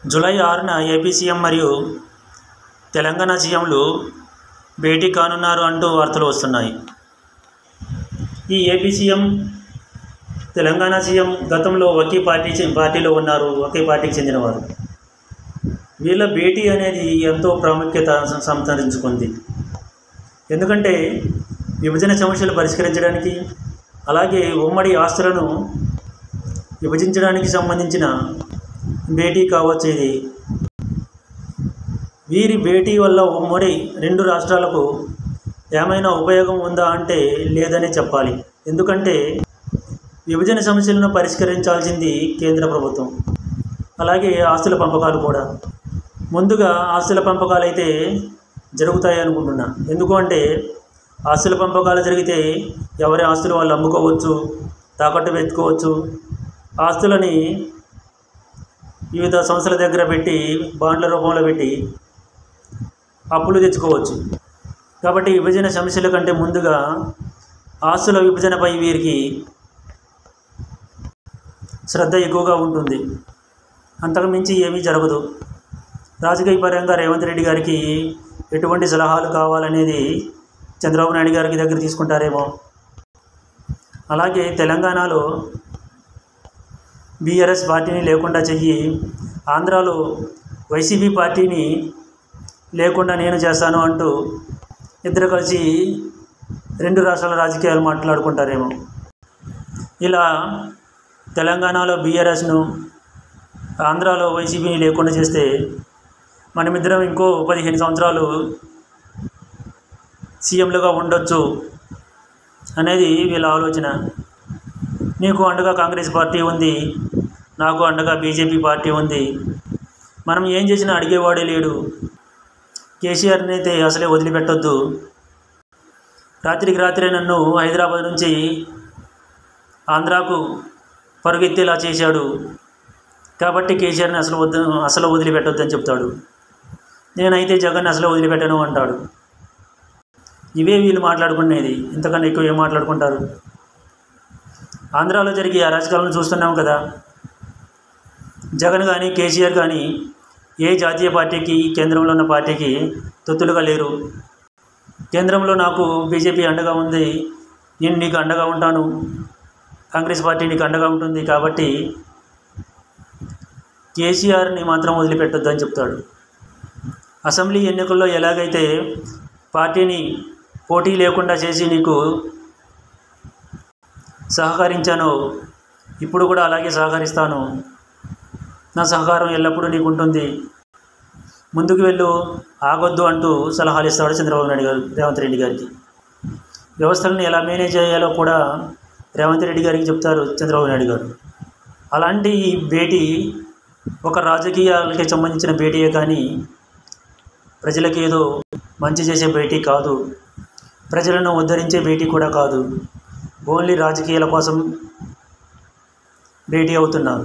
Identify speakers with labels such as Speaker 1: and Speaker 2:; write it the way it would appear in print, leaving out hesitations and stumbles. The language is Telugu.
Speaker 1: జూలై 6న ఏపీ సీఎం మరియు తెలంగాణ సీఎంలు భేటీ కానున్నారు అంటూ వార్తలు వస్తున్నాయి. ఈ ఏపీ సీఎం, తెలంగాణ సీఎం గతంలో ఒకే పార్టీలో ఉన్నారు, ఒకే పార్టీకి చెందినవారు. వీళ్ళ భేటీ అనేది ఎంతో ప్రాముఖ్యత సంతరించుకుంది. ఎందుకంటే విభజన సమస్యలు పరిష్కరించడానికి, అలాగే ఉమ్మడి ఆస్తులను విభజించడానికి సంబంధించిన భేటీ కావచ్చు ఇది. వీరి భేటీ వల్ల ఉమ్మడి రెండు రాష్ట్రాలకు ఏమైనా ఉపయోగం ఉందా అంటే లేదని చెప్పాలి. ఎందుకంటే విభజన సమస్యలను పరిష్కరించాల్సింది కేంద్ర ప్రభుత్వం, అలాగే ఆస్తుల పంపకాలు కూడా. ముందుగా ఆస్తుల పంపకాలు అయితే జరుగుతాయి అనుకుంటున్నా. ఎందుకు అంటే ఆస్తుల పంపకాలు జరిగితే ఎవరి ఆస్తులు వాళ్ళు అమ్ముకోవచ్చు, తాకట్టు పెట్టుకోవచ్చు, ఆస్తులని వివిధ సంస్థల దగ్గర పెట్టి బాండ్ల రూపంలో పెట్టి అప్పులు తెచ్చుకోవచ్చు. కాబట్టి విభజన సమస్యల కంటే ముందుగా ఆస్తుల విభజనపై వీరికి శ్రద్ధ ఎక్కువగా ఉంటుంది. అంతకుమించి ఏమీ జరగదు. రాజకీయ పరంగా రేవంత్ రెడ్డి గారికి ఎటువంటి సలహాలు కావాలనేది చంద్రబాబు నాయుడు గారికి దగ్గర తీసుకుంటారేమో. అలాగే తెలంగాణలో బీఆర్ఎస్ పార్టీని లేకుండా చెయ్యి, ఆంధ్రాలో వైసీపీ పార్టీని లేకుండా నేను చేస్తాను అంటూ ఇద్దరు కలిసి రెండు రాష్ట్రాల రాజకీయాలు మాట్లాడుకుంటారేమో. ఇలా తెలంగాణలో బీఆర్ఎస్ను, ఆంధ్రాలో వైసీపీని లేకుండా చేస్తే మనమిద్దరం ఇంకో 15 సంవత్సరాలు సీఎంలుగా ఉండొచ్చు అనేది వీళ్ళ ఆలోచన. నీకు అండగా కాంగ్రెస్ పార్టీ ఉంది, నాకు అండగా బీజేపీ పార్టీ ఉంది, మనం ఏం చేసినా అడిగేవాడే లేడు, కేసీఆర్ని అయితే అసలే వదిలిపెట్టొద్దు, రాత్రికి రాత్రే నన్ను హైదరాబాద్ నుంచి ఆంధ్రాకు పరుగెత్తేలా చేశాడు, కాబట్టి కేసీఆర్ని అసలు వదిలిపెట్టొద్దు అని చెప్తాడు. నేనైతే జగన్ అసలు వదిలిపెట్టను అంటాడు. ఇవే వీళ్ళు మాట్లాడుకునేది. ఇంతకన్నా ఎక్కువ ఏం మాట్లాడుకుంటారు? ఆంధ్రాలో జరిగే అరాచకాలను చూస్తున్నాం కదా. జగన్ కానీ కేసీఆర్ కానీ ఏ జాతీయ పార్టీకి, కేంద్రంలో ఉన్న పార్టీకి తొత్తులుగా లేరు. కేంద్రంలో నాకు బీజేపీ అండగా ఉంది, నేను నీకు అండగా ఉంటాను, కాంగ్రెస్ పార్టీ నీకు అండగా ఉంటుంది, కాబట్టి కేసీఆర్ని మాత్రం వదిలిపెట్టొద్దు అని చెప్తాడు. అసెంబ్లీ ఎన్నికల్లో ఎలాగైతే పార్టీని పోటీ లేకుండా చేసి నీకు సహకరించానో ఇప్పుడు కూడా అలాగే సహకరిస్తాను, నా సహకారం ఎల్లప్పుడూ నీకు ఉంటుంది, ముందుకు వెళ్ళు, ఆగొద్దు అంటూ సలహాలు ఇస్తాడు చంద్రబాబు నాయుడు గారు రేవంత్ రెడ్డి గారికి. వ్యవస్థలను ఎలా మేనేజ్ చేయాలో కూడా రేవంత్ రెడ్డి గారికి చెప్తారు చంద్రబాబు నాయుడు గారు. అలాంటి ఈ భేటీ ఒక రాజకీయాలకి సంబంధించిన భేటీయే కానీ ప్రజలకి ఏదో మంచి చేసే భేటీ కాదు, ప్రజలను ఉద్ధరించే భేటీ కూడా కాదు. ఓన్లీ రాజకీయాల కోసం భేటీ అవుతున్నారు.